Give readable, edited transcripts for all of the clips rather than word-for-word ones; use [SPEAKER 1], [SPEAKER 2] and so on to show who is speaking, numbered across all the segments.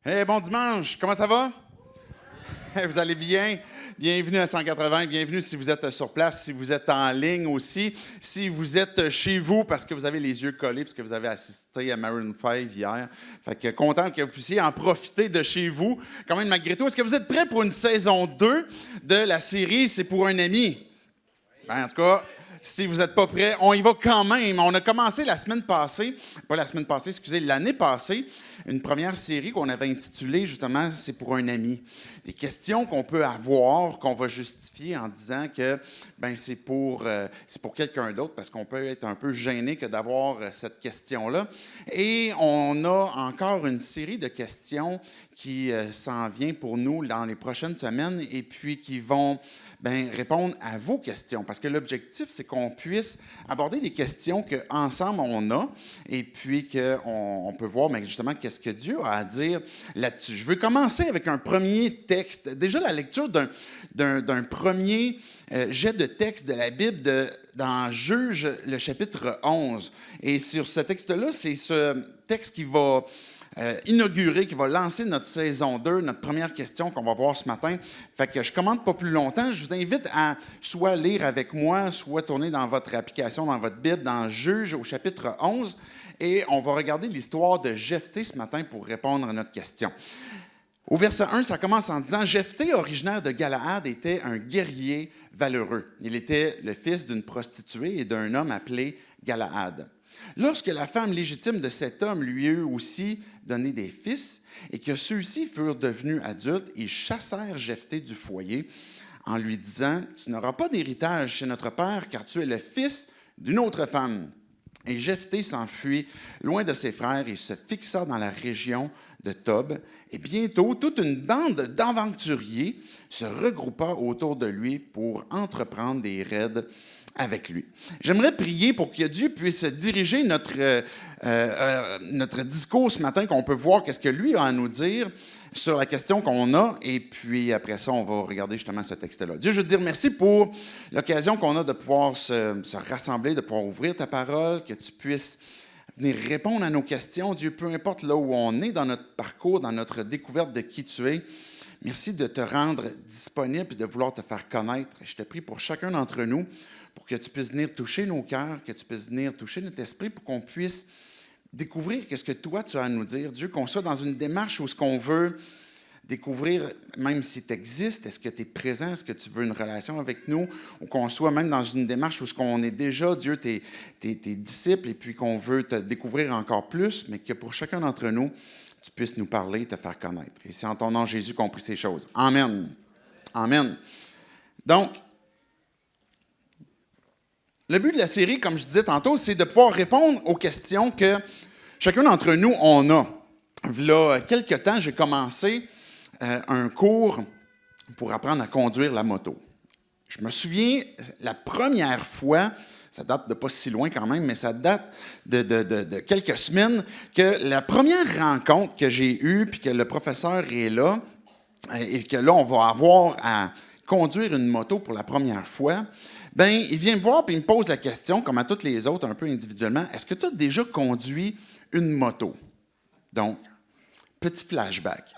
[SPEAKER 1] Hey, bon dimanche, comment ça va? Vous allez bien? Bienvenue à 180, bienvenue si vous êtes sur place, si vous êtes en ligne aussi, si vous êtes chez vous parce que vous avez les yeux collés, parce que vous avez assisté à Maroon 5 hier. Fait que content que vous puissiez en profiter de chez vous, quand même malgré tout. Est-ce que vous êtes prêts pour une saison 2 de la série C'est pour un ami? Ben, en tout cas, si vous n'êtes pas prêts, on y va quand même. On a commencé l'année passée, une première série qu'on avait intitulée justement C'est pour un ami. Des questions qu'on peut avoir, qu'on va justifier en disant que ben, c'est pour quelqu'un d'autre, parce qu'on peut être un peu gêné que d'avoir cette question-là. Et on a encore une série de questions qui s'en vient pour nous dans les prochaines semaines et puis qui vont répondre à vos questions. Parce que l'objectif, c'est qu'on puisse aborder des questions qu'ensemble on a et puis qu'on peut voir justement qu'est-ce que Dieu a à dire là-dessus. Je veux commencer avec un premier texte. Déjà, la lecture d'un premier jet de texte de la Bible dans Juge, le chapitre 11. Et sur ce texte-là, c'est ce texte qui va inaugurer, qui va lancer notre saison 2, notre première question qu'on va voir ce matin. Fait que je ne commande pas plus longtemps. Je vous invite à soit lire avec moi, soit tourner dans votre application, dans votre Bible, dans Juge au chapitre 11. Et on va regarder l'histoire de Jephthé ce matin pour répondre à notre question. Au verset 1, ça commence en disant « Jephthé, originaire de Galaad, était un guerrier valeureux. Il était le fils d'une prostituée et d'un homme appelé Galaad. Lorsque la femme légitime de cet homme lui eut aussi donné des fils et que ceux-ci furent devenus adultes, ils chassèrent Jephthé du foyer en lui disant « Tu n'auras pas d'héritage chez notre père car tu es le fils d'une autre femme. » Et Jephthé s'enfuit loin de ses frères et se fixa dans la région de Tob. Et bientôt, toute une bande d'aventuriers se regroupa autour de lui pour entreprendre des raids avec lui. J'aimerais prier pour que Dieu puisse diriger notre discours ce matin, qu'on peut voir qu'est-ce que lui a à nous dire sur la question qu'on a, et puis après ça, on va regarder justement ce texte-là. Dieu, je veux te dire merci pour l'occasion qu'on a de pouvoir se rassembler, de pouvoir ouvrir ta parole, que tu puisses venir répondre à nos questions. Dieu, peu importe là où on est dans notre parcours, dans notre découverte de qui tu es, merci de te rendre disponible et de vouloir te faire connaître. Je te prie pour chacun d'entre nous, pour que tu puisses venir toucher nos cœurs, que tu puisses venir toucher notre esprit, pour qu'on puisse découvrir qu'est-ce que toi, tu as à nous dire. Dieu, qu'on soit dans une démarche où ce qu'on veut découvrir, même si tu existes, est-ce que tu es présent, est-ce que tu veux une relation avec nous, ou qu'on soit même dans une démarche où ce qu'on est déjà, Dieu, tes disciples, et puis qu'on veut te découvrir encore plus, mais que pour chacun d'entre nous, tu puisses nous parler, te faire connaître. Et c'est en ton nom, Jésus, qu'on prie ces choses. Amen. Amen. Donc, le but de la série, comme je disais tantôt, c'est de pouvoir répondre aux questions que chacun d'entre nous, on a. Il y a quelques temps, j'ai commencé un cours pour apprendre à conduire la moto. Je me souviens, la première fois, ça date de pas si loin quand même, mais ça date de quelques semaines, que la première rencontre que j'ai eue, puis que le professeur est là, et que là, on va avoir à conduire une moto pour la première fois, il vient me voir et il me pose la question, comme à toutes les autres, un peu individuellement, est-ce que tu as déjà conduit une moto? Donc, petit flashback.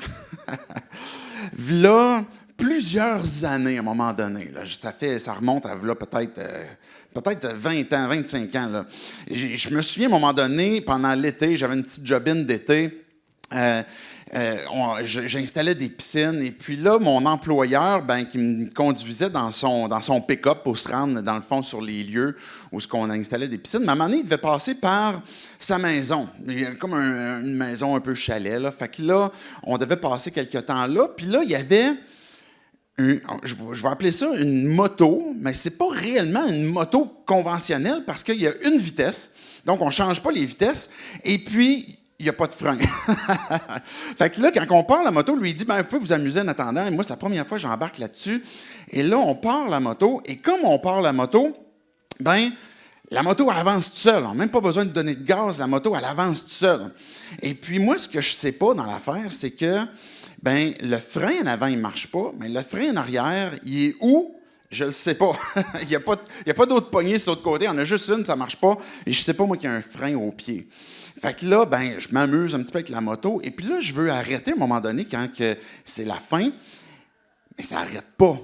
[SPEAKER 1] Là, plusieurs années, à un moment donné, là, ça remonte à là, peut-être 20 ans, 25 ans. Là. Je me souviens, à un moment donné, pendant l'été, j'avais une petite jobine d'été. J'installais des piscines et puis là, mon employeur, qui me conduisait dans son pick-up pour se rendre, dans le fond, sur les lieux où on installait des piscines. Mais à un moment donné, il devait passer par sa maison. Il y a comme une maison un peu chalet. Là. Fait que là, on devait passer quelque temps là. Puis là, il y avait, je vais appeler ça une moto, mais c'est pas réellement une moto conventionnelle parce qu'il y a une vitesse. Donc, on ne change pas les vitesses. Et puis, il n'y a pas de frein. Fait que là, quand on part la moto, lui, il dit, vous pouvez vous amuser en attendant. Et moi, c'est la première fois que j'embarque là-dessus. Et là, on part la moto. Et comme on part la moto, la moto avance toute seule. On n'a même pas besoin de donner de gaz. La moto, elle avance toute seule. Et puis, moi, ce que je ne sais pas dans l'affaire, c'est que, le frein en avant, il ne marche pas. Mais le frein en arrière, il est où? Je le sais pas. Il n'y a pas d'autre poignée sur l'autre côté. On a juste une, ça marche pas. Et je sais pas, moi, qu'il y a un frein au pied. Fait que là, ben, je m'amuse un petit peu avec la moto. Et puis là, je veux arrêter à un moment donné quand que c'est la fin. Mais ça n'arrête pas.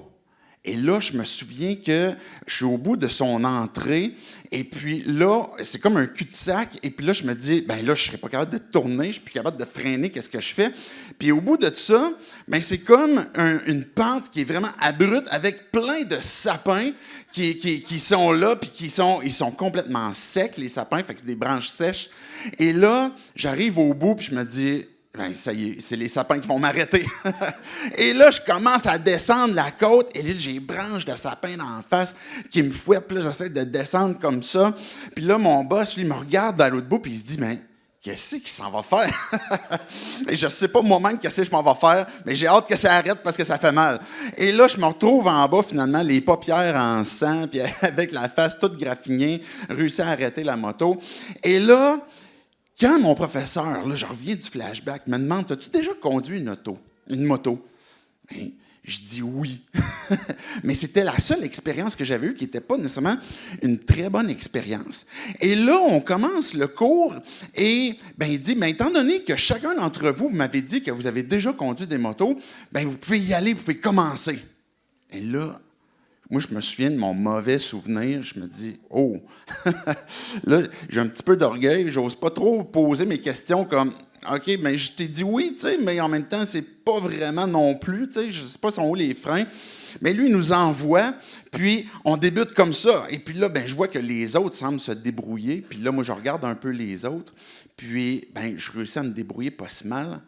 [SPEAKER 1] Et là, je me souviens que je suis au bout de son entrée. Et puis là, c'est comme un cul-de-sac. Et puis là, je me dis, ben là, je ne serais pas capable de tourner. Je ne suis plus capable de freiner. Qu'est-ce que je fais? Puis au bout de ça, ben c'est comme une pente qui est vraiment abrupte avec plein de sapins qui sont là. Puis ils sont complètement secs, les sapins. Fait que c'est des branches sèches. Et là, j'arrive au bout. Puis je me dis... Ben, ça y est, c'est les sapins qui vont m'arrêter. Et là, je commence à descendre la côte, et là, j'ai des branches de sapin en face qui me fouettent. Puis là, j'essaie de descendre comme ça. Puis là, mon boss, lui, me regarde dans l'autre bout, puis il se dit, mais qu'est-ce qu'il s'en va faire? Et je ne sais pas moi-même qu'est-ce que je m'en vais faire, mais j'ai hâte que ça arrête parce que ça fait mal. Et là, je me retrouve en bas, finalement, les paupières en sang, puis avec la face toute graffinée, réussi à arrêter la moto. Et là, quand mon professeur, là, je reviens du flashback, me demande, as-tu déjà conduit une moto? Ben, je dis oui. Mais c'était la seule expérience que j'avais eue qui n'était pas nécessairement une très bonne expérience. Et là, on commence le cours et ben, il dit, ben, étant donné que chacun d'entre vous, vous m'avez dit que vous avez déjà conduit des motos, ben, vous pouvez y aller, vous pouvez commencer. Et là, moi, je me souviens de mon mauvais souvenir. Je me dis, oh, là, j'ai un petit peu d'orgueil. J'ose pas trop poser mes questions comme, OK, mais je t'ai dit oui, tu sais, mais en même temps, c'est pas vraiment non plus, tu sais, je sais pas sont où les freins. Mais lui, il nous envoie, puis on débute comme ça. Et puis là, ben, je vois que les autres semblent se débrouiller. Puis là, moi, je regarde un peu les autres. Puis, ben, je réussis à me débrouiller pas si mal.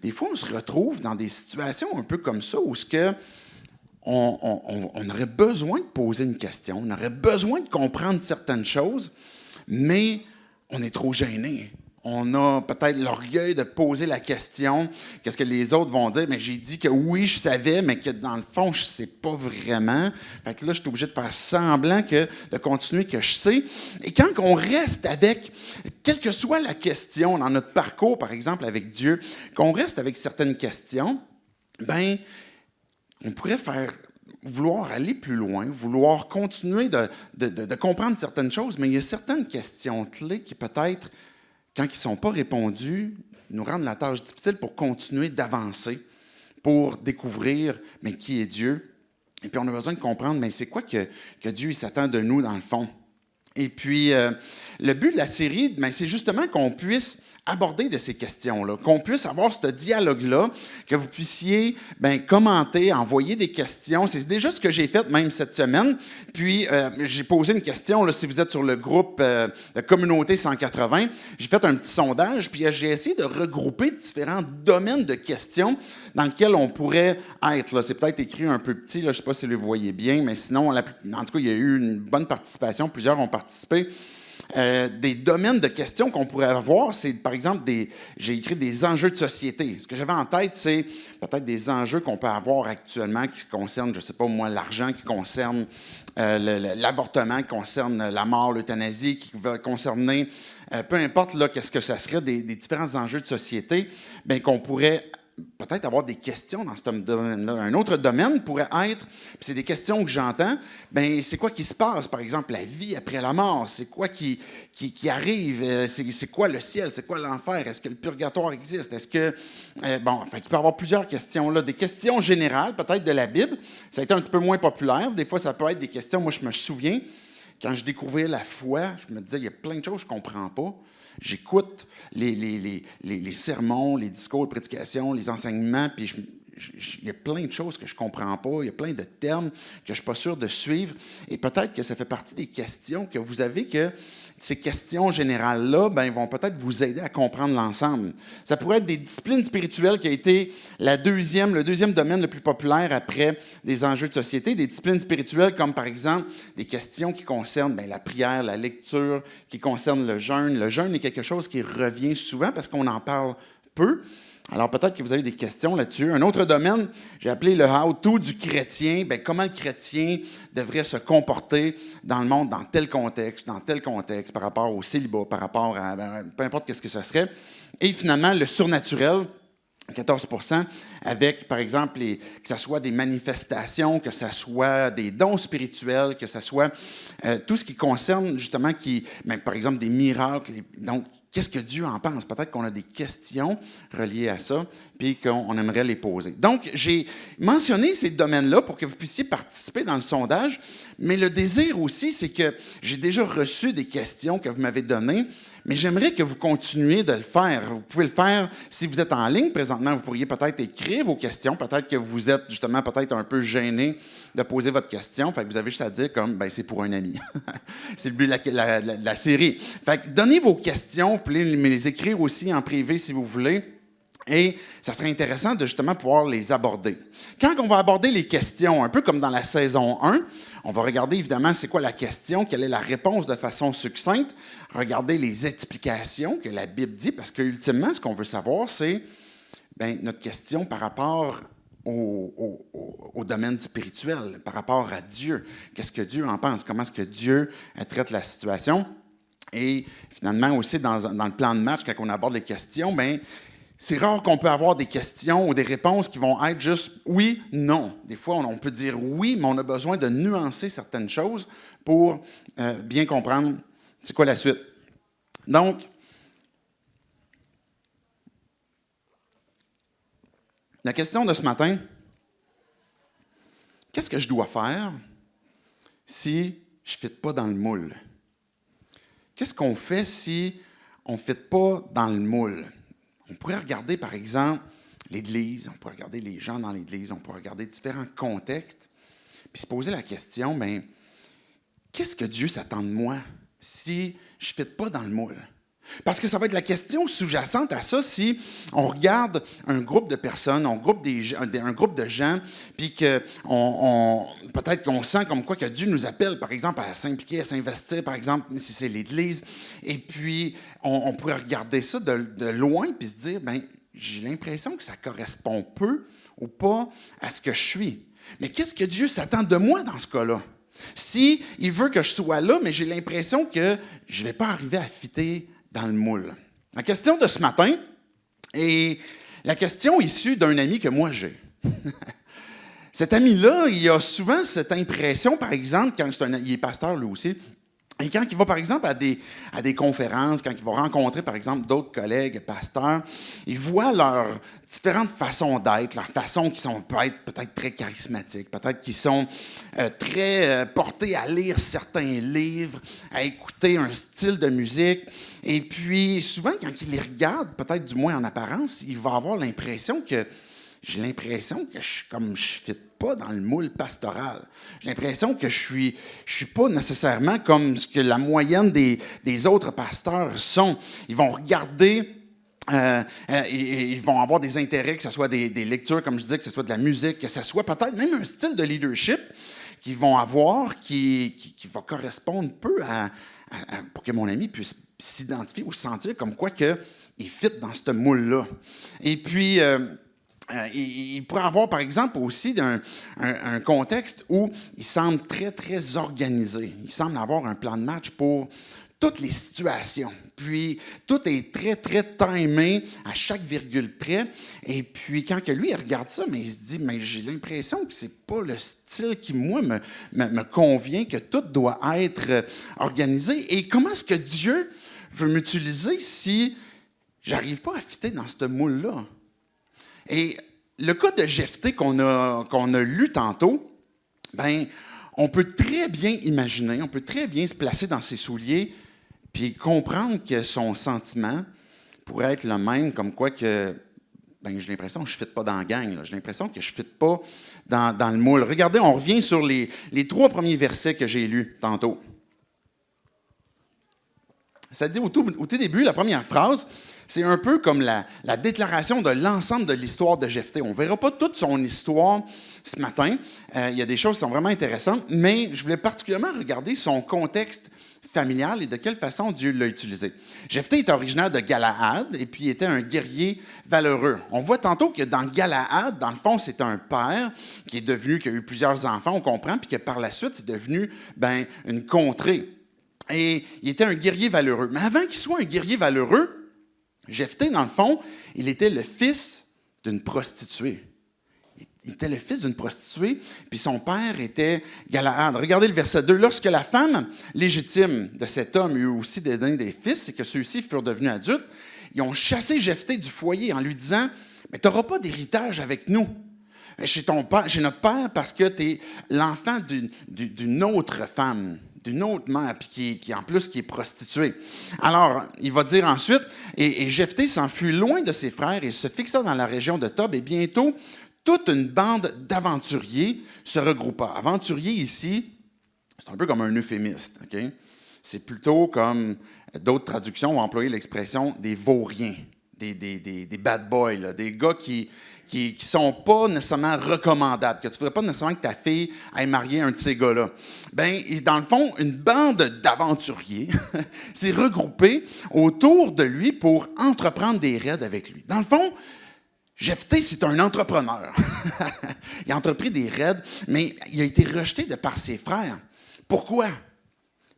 [SPEAKER 1] Des fois, on se retrouve dans des situations un peu comme ça où ce que on aurait besoin de poser une question, on aurait besoin de comprendre certaines choses, mais on est trop gêné. On a peut-être l'orgueil de poser la question, qu'est-ce que les autres vont dire? Mais j'ai dit que oui, je savais, mais que dans le fond, je ne sais pas vraiment. Fait que là, je suis obligé de faire semblant de continuer que je sais. Et quand on reste avec, quelle que soit la question dans notre parcours, par exemple, avec Dieu, qu'on reste avec certaines questions, ben on pourrait vouloir aller plus loin, vouloir continuer de comprendre certaines choses, mais il y a certaines questions clés qui peut-être, quand ils ne sont pas répondus, nous rendent la tâche difficile pour continuer d'avancer, pour découvrir mais qui est Dieu. Et puis on a besoin de comprendre, mais c'est quoi que Dieu il s'attend de nous dans le fond. Et puis, le but de la série, ben, c'est justement qu'on puisse aborder de ces questions-là, qu'on puisse avoir ce dialogue-là, que vous puissiez ben, commenter, envoyer des questions. C'est déjà ce que j'ai fait même cette semaine. Puis, j'ai posé une question, là, si vous êtes sur le groupe de Communauté 180, j'ai fait un petit sondage, puis j'ai essayé de regrouper différents domaines de questions dans lesquels on pourrait être. Là. C'est peut-être écrit un peu petit, là, je ne sais pas si vous le voyez bien, mais sinon, en tout cas, il y a eu une bonne participation, plusieurs ont participé. Des domaines de questions qu'on pourrait avoir, c'est par exemple, j'ai écrit des enjeux de société. Ce que j'avais en tête, c'est peut-être des enjeux qu'on peut avoir actuellement qui concernent, je ne sais pas moi, l'argent, qui concerne l'avortement, qui concerne la mort, l'euthanasie, qui va concerner, peu importe là, qu'est-ce que ça serait, des différents enjeux de société, bien, qu'on pourrait peut-être avoir des questions dans ce domaine-là. Un autre domaine pourrait être, puis c'est des questions que j'entends, bien, c'est quoi qui se passe, par exemple, la vie après la mort? C'est quoi qui arrive? C'est quoi le ciel? C'est quoi l'enfer? Est-ce que le purgatoire existe? Est-ce que... bon, enfin, il peut y avoir plusieurs questions là. Des questions générales, peut-être de la Bible. Ça a été un petit peu moins populaire. Des fois, ça peut être des questions... Moi, je me souviens, quand je découvrais la foi, je me disais, il y a plein de choses que je ne comprends pas. J'écoute les sermons, les discours, les prédications, les enseignements, puis il y a plein de choses que je ne comprends pas, il y a plein de termes que je ne suis pas sûr de suivre, et peut-être que ça fait partie des questions que vous avez, que ces questions générales-là ben, vont peut-être vous aider à comprendre l'ensemble. Ça pourrait être des disciplines spirituelles qui a été le deuxième domaine le plus populaire après des enjeux de société, des disciplines spirituelles comme par exemple des questions qui concernent ben, la prière, la lecture, qui concernent le jeûne. Le jeûne est quelque chose qui revient souvent parce qu'on en parle peu. Alors, peut-être que vous avez des questions là-dessus. Un autre domaine, j'ai appelé le « how-to » du chrétien. Bien, comment le chrétien devrait se comporter dans le monde, dans tel contexte, par rapport au célibat, par rapport à peu importe qu'est-ce que ce serait. Et finalement, le surnaturel. 14% avec, par exemple, que ce soit des manifestations, que ce soit des dons spirituels, que ce soit tout ce qui concerne justement, par exemple, des miracles. Donc, qu'est-ce que Dieu en pense? Peut-être qu'on a des questions reliées à ça, puis qu'on aimerait les poser. Donc, j'ai mentionné ces domaines-là pour que vous puissiez participer dans le sondage, mais le désir aussi, c'est que j'ai déjà reçu des questions que vous m'avez données, mais j'aimerais que vous continuiez de le faire. Vous pouvez le faire si vous êtes en ligne présentement. Vous pourriez peut-être écrire vos questions. Peut-être que vous êtes justement peut-être un peu gêné de poser votre question. Fait que vous avez juste à dire comme, ben c'est pour un ami. C'est le but de la série. Fait que donnez vos questions. Vous pouvez me les écrire aussi en privé si vous voulez. Et ça serait intéressant de justement pouvoir les aborder. Quand on va aborder les questions, un peu comme dans la saison 1, on va regarder évidemment c'est quoi la question, quelle est la réponse de façon succincte, regarder les explications que la Bible dit, parce que ultimement, ce qu'on veut savoir, c'est notre question par rapport au domaine spirituel, par rapport à Dieu. Qu'est-ce que Dieu en pense? Comment est-ce que Dieu traite la situation? Et finalement aussi, dans le plan de match, quand on aborde les questions, c'est rare qu'on peut avoir des questions ou des réponses qui vont être juste oui, non. Des fois, on peut dire oui, mais on a besoin de nuancer certaines choses pour bien comprendre c'est quoi la suite. Donc, la question de ce matin, qu'est-ce que je dois faire si je ne fit pas dans le moule? Qu'est-ce qu'on fait si on ne fit pas dans le moule? On pourrait regarder, par exemple, l'Église, on pourrait regarder les gens dans l'Église, on pourrait regarder différents contextes, puis se poser la question, qu'est-ce que Dieu s'attend de moi si je ne fit pas dans le moule? Parce que ça va être la question sous-jacente à ça si on regarde un groupe de personnes, un groupe de gens, puis que peut-être qu'on sent comme quoi que Dieu nous appelle, par exemple, à s'impliquer, à s'investir, par exemple, si c'est l'Église. Et puis, on pourrait regarder ça de loin puis se dire, j'ai l'impression que ça correspond peu ou pas à ce que je suis. Mais qu'est-ce que Dieu s'attend de moi dans ce cas-là? Si il veut que je sois là, mais j'ai l'impression que je ne vais pas arriver à fitter dans le moule. La question de ce matin est la question issue d'un ami que moi j'ai. Cet ami-là, il a souvent cette impression, par exemple, quand il est pasteur lui aussi, et quand il va, par exemple, à des conférences, quand il va rencontrer, par exemple, d'autres collègues pasteurs, il voit leurs différentes façons d'être, leurs façons qui sont peut-être très charismatiques, peut-être qui sont très portés à lire certains livres, à écouter un style de musique. Et puis, souvent, quand il les regarde, peut-être du moins en apparence, il va avoir l'impression que j'ai l'impression que je ne fit pas dans le moule pastoral. J'ai l'impression que je suis pas nécessairement comme ce que la moyenne des autres pasteurs sont. Ils vont regarder, ils vont avoir des intérêts, que ce soit des lectures, comme je disais, que ce soit de la musique, que ce soit peut-être même un style de leadership qu'ils vont avoir qui va correspondre peu pour que mon ami puisse s'identifier ou se sentir comme quoi qu'il fit dans ce moule-là. Et puis, il pourrait avoir, par exemple, aussi un contexte où il semble très, très organisé. Il semble avoir un plan de match pour toutes les situations. Puis, tout est très, très timé à chaque virgule près. Et puis, quand que lui, il regarde ça, il se dit, j'ai l'impression que c'est pas le style qui, moi, me convient, que tout doit être organisé. Et comment est-ce que Dieu veut m'utiliser si j'arrive pas à fitter dans ce moule-là? Et le cas de Jephthé qu'on a lu tantôt, on peut très bien imaginer, on peut très bien se placer dans ses souliers puis comprendre que son sentiment pourrait être le même, comme quoi que j'ai l'impression que je ne fit pas dans la gang. J'ai l'impression que je ne fit pas dans le moule. Regardez, on revient sur les 3 premiers versets que j'ai lus tantôt. Ça dit au tout début, la première phrase, c'est un peu comme la déclaration de l'ensemble de l'histoire de Jephthé. On ne verra pas toute son histoire ce matin. Il y a des choses qui sont vraiment intéressantes, mais je voulais particulièrement regarder son contexte familial et de quelle façon Dieu l'a utilisé. Jephthé est originaire de Galaad et puis il était un guerrier valeureux. On voit tantôt que dans Galaad, dans le fond, c'est un père qui a eu plusieurs enfants, on comprend, puis que par la suite, c'est devenu une contrée. Et il était un guerrier valeureux. Mais avant qu'il soit un guerrier valeureux, Jephthé, dans le fond, il était le fils d'une prostituée. Il était le fils d'une prostituée, puis son père était Galaad. Regardez le verset 2. Lorsque la femme légitime de cet homme eut aussi des fils et que ceux-ci furent devenus adultes, ils ont chassé Jephthé du foyer en lui disant « Mais tu n'auras pas d'héritage avec nous. Chez notre père, parce que tu es l'enfant d'une autre femme, d'une autre mère, puis qui en plus qui est prostituée. » Alors, il va dire ensuite, et Jephthé s'enfuit loin de ses frères et se fixa dans la région de Tob, et bientôt, toute une bande d'aventuriers se regroupa. Aventurier ici, c'est un peu comme un euphémiste, OK? C'est plutôt comme d'autres traductions vont employer l'expression des vauriens, des bad boys, là, des gars qui sont pas nécessairement recommandables, que tu ne voudrais pas nécessairement que ta fille aille marier un de ces gars-là. Bien, dans le fond, une bande d'aventuriers s'est regroupée autour de lui pour entreprendre des raids avec lui. Dans le fond, Jephthé, c'est un entrepreneur. Il a entrepris des raids, mais il a été rejeté de par ses frères. Pourquoi?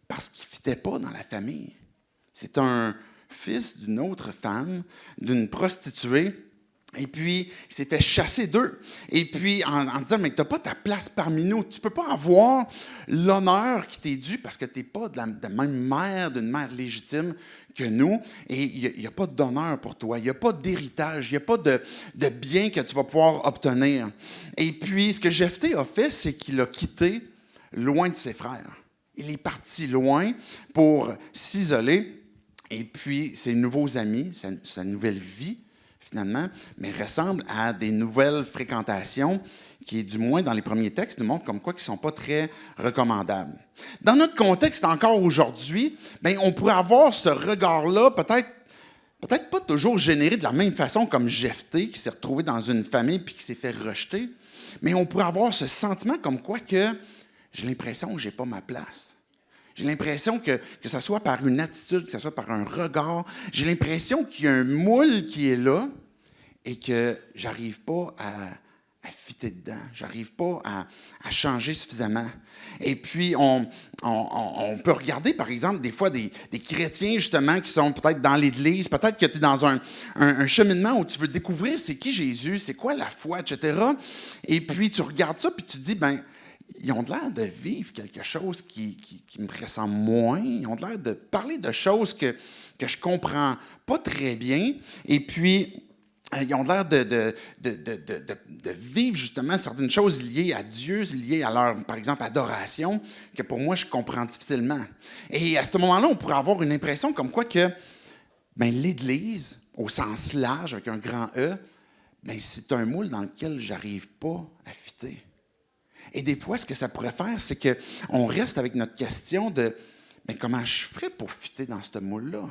[SPEAKER 1] Parce qu'il ne fitait pas dans la famille. C'est un fils d'une autre femme, d'une prostituée, et puis il s'est fait chasser d'eux. Et puis en disant, mais tu n'as pas ta place parmi nous, tu ne peux pas avoir l'honneur qui t'est dû parce que tu n'es pas de la même mère, d'une mère légitime que nous, et il n'y a pas d'honneur pour toi, il n'y a pas d'héritage, il n'y a pas de bien que tu vas pouvoir obtenir. Et puis, ce que Jephthé a fait, c'est qu'il a quitté loin de ses frères. Il est parti loin pour s'isoler, et puis ses nouveaux amis, sa nouvelle vie, finalement, mais ressemble à des nouvelles fréquentations qui, du moins dans les premiers textes, nous montrent comme quoi qu'ils ne sont pas très recommandables. Dans notre contexte, encore aujourd'hui, bien, on pourrait avoir ce regard-là, peut-être pas toujours généré de la même façon comme Jephthé, qui s'est retrouvé dans une famille puis qui s'est fait rejeter, mais on pourrait avoir ce sentiment comme quoi que j'ai l'impression que je n'ai pas ma place. J'ai l'impression que ce soit par une attitude, que ce soit par un regard, j'ai l'impression qu'il y a un moule qui est là et que je n'arrive pas à fitter dedans. Je n'arrive pas à changer suffisamment. Et puis, on peut regarder, par exemple, des fois, des chrétiens, justement, qui sont peut-être dans l'Église, peut-être que tu es dans un cheminement où tu veux découvrir c'est qui Jésus, c'est quoi la foi, etc. Et puis, tu regardes ça, puis tu te dis, ben ils ont l'air de vivre quelque chose qui me ressemble moins. Ils ont l'air de parler de choses que je ne comprends pas très bien. Et puis, ils ont l'air de vivre justement certaines choses liées à Dieu, liées à leur, par exemple, adoration, que pour moi, je comprends difficilement. Et à ce moment-là, on pourrait avoir une impression comme quoi que l'Église, au sens large, avec un grand E, c'est un moule dans lequel je n'arrive pas à fitter. Et des fois, ce que ça pourrait faire, c'est qu'on reste avec notre question de comment je ferais pour fitter dans ce moule-là?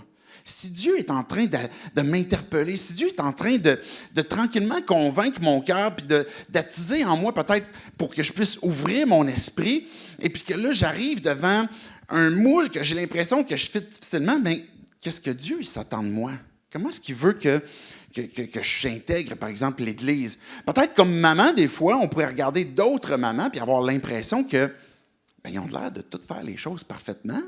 [SPEAKER 1] Si Dieu est en train de m'interpeller, si Dieu est en train de tranquillement convaincre mon cœur, puis d'attiser en moi peut-être pour que je puisse ouvrir mon esprit, et puis que là, j'arrive devant un moule que j'ai l'impression que je fitte difficilement, qu'est-ce que Dieu il s'attend de moi? Comment est-ce qu'il veut que j'intègre, par exemple, l'Église? Peut-être comme maman, des fois, on pourrait regarder d'autres mamans puis avoir l'impression que ils ont l'air de tout faire les choses parfaitement.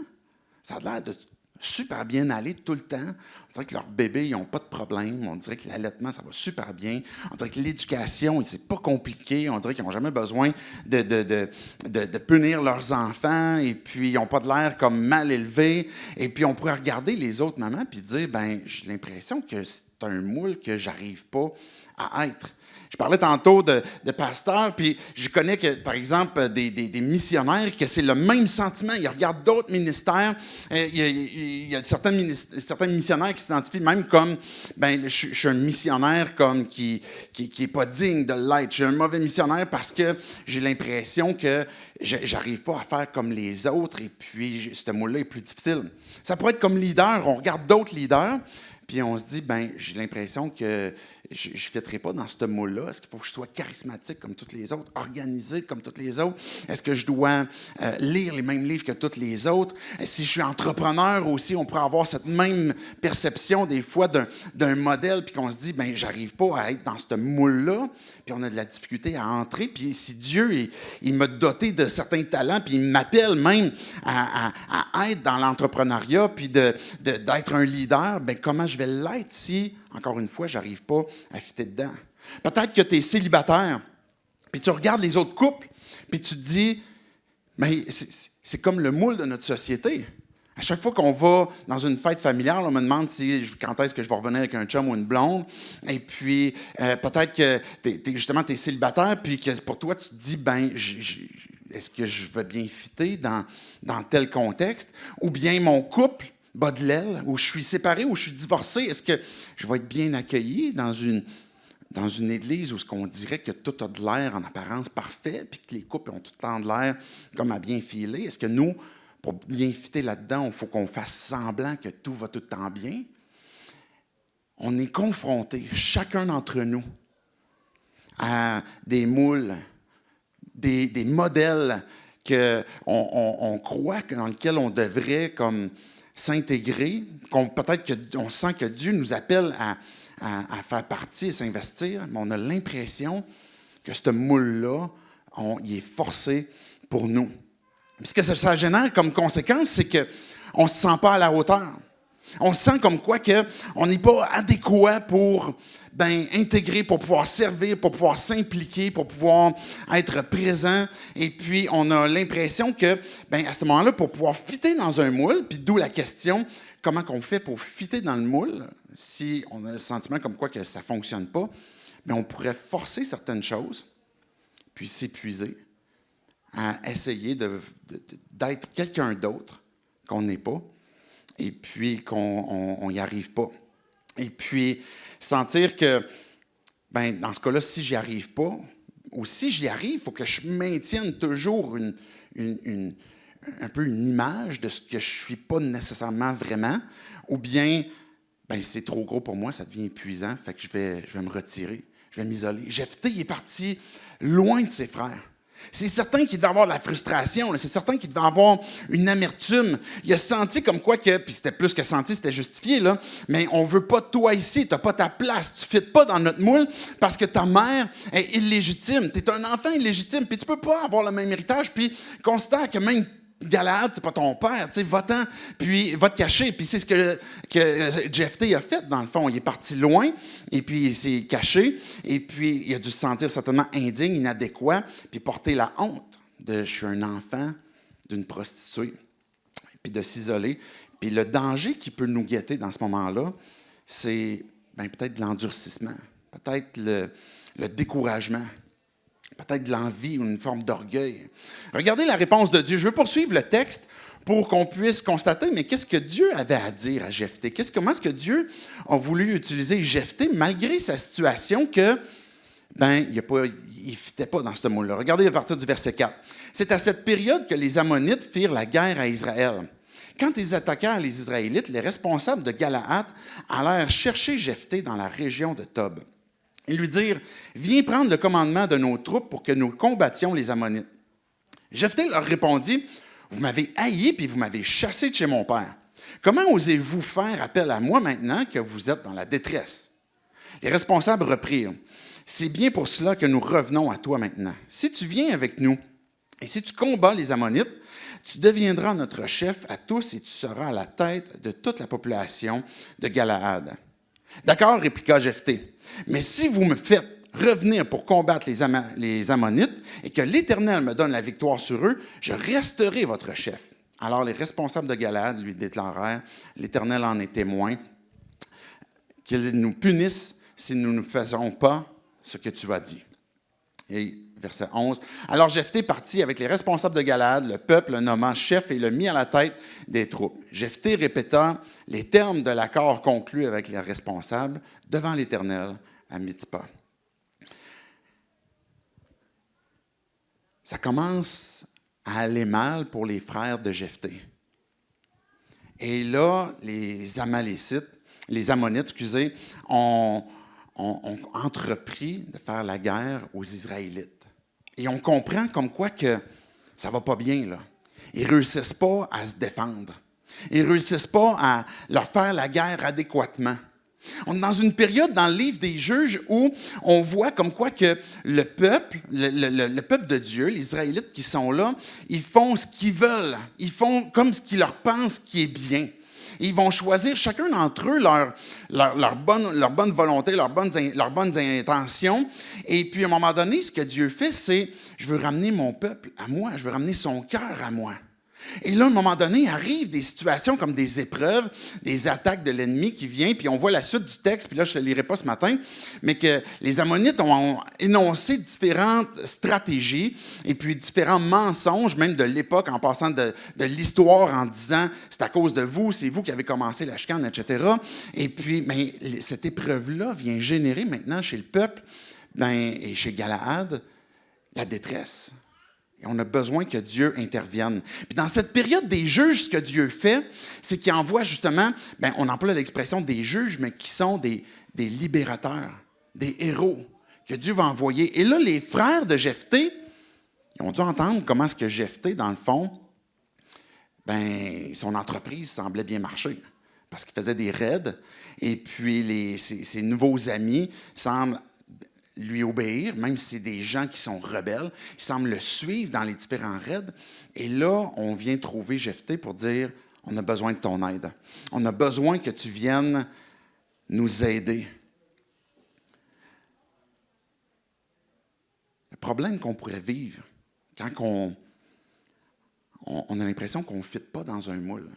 [SPEAKER 1] Ça a l'air de super bien aller tout le temps. On dirait que leurs bébés, ils n'ont pas de problème. On dirait que l'allaitement, ça va super bien. On dirait que l'éducation, c'est pas compliqué. On dirait qu'ils n'ont jamais besoin de punir leurs enfants. Et puis, ils n'ont pas de l'air comme mal élevés. Et puis, on pourrait regarder les autres mamans puis dire, j'ai l'impression que c'est un moule que j'arrive pas à être. Je parlais tantôt de pasteurs, puis je connais que, par exemple, des missionnaires, que c'est le même sentiment. Ils regardent d'autres ministères. Il y a certains missionnaires qui s'identifient même comme, je suis un missionnaire comme qui est pas digne de l'être. Je suis un mauvais missionnaire parce que j'ai l'impression que j'arrive pas à faire comme les autres, et puis ce moule-là est plus difficile. Ça pourrait être comme leader. On regarde d'autres leaders, puis on se dit, j'ai l'impression que je ne fitterai pas dans ce moule-là. Est-ce qu'il faut que je sois charismatique comme tous les autres, organisé comme tous les autres? Est-ce que je dois lire les mêmes livres que tous les autres? Si je suis entrepreneur aussi, on pourrait avoir cette même perception des fois d'un modèle, puis qu'on se dit, j'arrive pas à être dans ce moule-là, puis on a de la difficulté à entrer. Puis si Dieu, il m'a doté de certains talents, puis il m'appelle même à être dans l'entrepreneuriat, puis d'être un leader, comment je vais l'être si, encore une fois, je n'arrive pas à fitter dedans? Peut-être que tu es célibataire, puis tu regardes les autres couples, puis tu te dis, mais c'est comme le moule de notre société. À chaque fois qu'on va dans une fête familiale, on me demande quand est-ce que je vais revenir avec un chum ou une blonde. Et puis, peut-être que justement, tu es célibataire, puis que pour toi, tu te dis, est-ce que je vais bien fitter dans tel contexte? Ou bien mon couple bat de l'aile, ou je suis séparé, ou je suis divorcé. Est-ce que je vais être bien accueilli dans une église où ce qu'on dirait que tout a de l'air en apparence parfait, puis que les couples ont tout le temps de l'air comme à bien filer? Est-ce que nous, pour bien fitter là-dedans, il faut qu'on fasse semblant que tout va tout le temps bien? On est confrontés, chacun d'entre nous, à des moules, des modèles qu'on croit dans lesquels on devrait comme s'intégrer, peut-être qu'on sent que Dieu nous appelle à faire partie et s'investir, mais on a l'impression que ce moule-là, il est forcé pour nous. Ce que ça génère comme conséquence, c'est qu'on ne se sent pas à la hauteur. On se sent comme quoi on n'est pas adéquat pour intégrer, pour pouvoir servir, pour pouvoir s'impliquer, pour pouvoir être présent. Et puis, on a l'impression que, à ce moment-là, pour pouvoir fitter dans un moule, puis d'où la question, comment on fait pour fitter dans le moule, si on a le sentiment comme quoi que ça ne fonctionne pas, mais on pourrait forcer certaines choses, puis s'épuiser à essayer d'être quelqu'un d'autre qu'on n'est pas, et puis qu'on n'y arrive pas. Et puis, sentir que, dans ce cas-là, si j'y arrive pas, ou si j'y arrive, il faut que je maintienne toujours un peu une image de ce que je ne suis pas nécessairement vraiment, ou bien, c'est trop gros pour moi, ça devient épuisant, fait que je vais me retirer, je vais m'isoler. Jephthé est parti loin de ses frères. C'est certain qu'il devait avoir de la frustration, c'est certain qu'il devait avoir une amertume. Il a senti comme quoi puis c'était plus que senti, c'était justifié, là, mais on ne veut pas de toi ici, tu n'as pas ta place, tu ne fites pas dans notre moule parce que ta mère est illégitime. Tu es un enfant illégitime, puis tu ne peux pas avoir le même héritage, puis considère que même Galaad, c'est pas ton père, tu sais, va-t'en, puis va te cacher. Puis c'est ce que Jephthé a fait, dans le fond. Il est parti loin, et puis il s'est caché, et puis il a dû se sentir certainement indigne, inadéquat, puis porter la honte de « je suis un enfant d'une prostituée », puis de s'isoler. Puis le danger qui peut nous guetter dans ce moment-là, c'est peut-être de l'endurcissement, peut-être le découragement, peut-être de l'envie ou une forme d'orgueil. Regardez la réponse de Dieu. Je veux poursuivre le texte pour qu'on puisse constater, mais qu'est-ce que Dieu avait à dire à Jephthé? Comment est-ce que Dieu a voulu utiliser Jephthé malgré sa situation que, il ne fitait pas dans ce moule-là. Regardez à partir du verset 4. C'est à cette période que les Ammonites firent la guerre à Israël. Quand ils attaquèrent les Israélites, les responsables de Galaad allèrent chercher Jephthé dans la région de Tob. Ils lui dirent, « Viens prendre le commandement de nos troupes pour que nous combattions les Ammonites. » Jephthé leur répondit, « Vous m'avez haï puis vous m'avez chassé de chez mon père. Comment osez-vous faire appel à moi maintenant que vous êtes dans la détresse? » Les responsables reprirent, « C'est bien pour cela que nous revenons à toi maintenant. Si tu viens avec nous et si tu combats les Ammonites, tu deviendras notre chef à tous et tu seras à la tête de toute la population de Galaad. » « D'accord, répliqua Jephthé. Mais si vous me faites revenir pour combattre les Ammonites et que l'Éternel me donne la victoire sur eux, je resterai votre chef. » Alors les responsables de Galaad lui déclarèrent, « L'Éternel en est témoin, qu'il nous punisse si nous ne faisons pas ce que tu as dit. » Et verset 11. Alors Jephthé partit avec les responsables de Galaad, le peuple le nommant chef et le mit à la tête des troupes. Jephthé répéta les termes de l'accord conclu avec les responsables devant l'Éternel à Mitzpah. Ça commence à aller mal pour les frères de Jephthé. Et là, les Ammonites, ont entrepris de faire la guerre aux Israélites. Et on comprend comme quoi que ça ne va pas bien, là. Ils ne réussissent pas à se défendre. Ils ne réussissent pas à leur faire la guerre adéquatement. On est dans une période dans le livre des Juges où on voit comme quoi que le peuple de Dieu, les Israélites qui sont là, ils font ce qu'ils veulent. Ils font comme ce qu'ils leur pensent qui est bien. Ils vont choisir chacun d'entre eux leur bonne volonté, leurs bonnes intentions. Et puis, à un moment donné, ce que Dieu fait, c'est « Je veux ramener mon peuple à moi, je veux ramener son cœur à moi. » Et là, à un moment donné, arrivent des situations comme des épreuves, des attaques de l'ennemi qui viennent, puis on voit la suite du texte, puis là, je ne le lirai pas ce matin, mais que les Ammonites ont énoncé différentes stratégies et puis différents mensonges, même de l'époque, en passant de l'histoire, en disant « c'est à cause de vous, c'est vous qui avez commencé la chicane, etc. » Et puis, mais cette épreuve-là vient générer maintenant chez le peuple et chez Galaad la détresse. Et on a besoin que Dieu intervienne. Puis dans cette période des juges, ce que Dieu fait, c'est qu'il envoie justement, on emploie l'expression des juges, mais qui sont des libérateurs, des héros que Dieu va envoyer. Et là, les frères de Jephthé, ils ont dû entendre comment est-ce que Jephthé, dans le fond, son entreprise semblait bien marcher. Parce qu'il faisait des raids, et puis ses nouveaux amis semblent lui obéir, même si c'est des gens qui sont rebelles. Ils semblent le suivre dans les différents raids. Et là, on vient trouver Jephthé pour dire, on a besoin de ton aide. On a besoin que tu viennes nous aider. Le problème qu'on pourrait vivre quand on a l'impression qu'on ne fit pas dans un moule,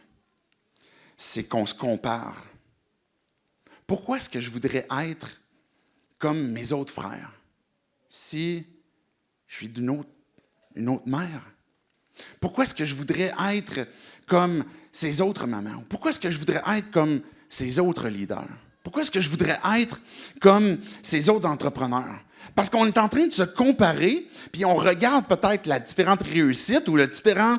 [SPEAKER 1] c'est qu'on se compare. Pourquoi est-ce que je voudrais être comme mes autres frères, si je suis d'une autre mère? Pourquoi est-ce que je voudrais être comme ces autres mamans? Pourquoi est-ce que je voudrais être comme ces autres leaders? Pourquoi est-ce que je voudrais être comme ces autres entrepreneurs? Parce qu'on est en train de se comparer, puis on regarde peut-être la différente réussite ou le différent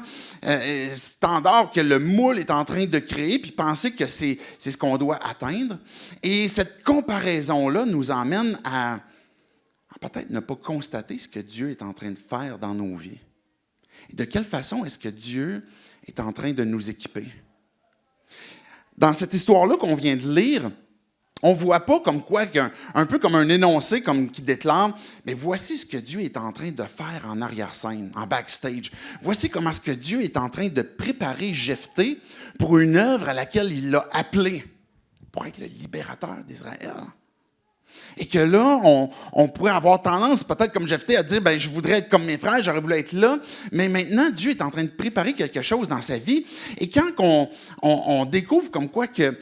[SPEAKER 1] standard que le moule est en train de créer, puis penser que c'est ce qu'on doit atteindre. Et cette comparaison-là nous emmène à peut-être ne pas constater ce que Dieu est en train de faire dans nos vies. Et de quelle façon est-ce que Dieu est en train de nous équiper? Dans cette histoire-là qu'on vient de lire, on ne voit pas comme quoi, un peu comme un énoncé qui déclare, mais voici ce que Dieu est en train de faire en arrière-scène, en backstage. Voici comment est-ce que Dieu est en train de préparer Jephthé pour une œuvre à laquelle il l'a appelé, pour être le libérateur d'Israël. Et que là, on pourrait avoir tendance, peut-être comme Jephthé, à dire, je voudrais être comme mes frères, j'aurais voulu être là. Mais maintenant, Dieu est en train de préparer quelque chose dans sa vie. Et quand on découvre comme quoi que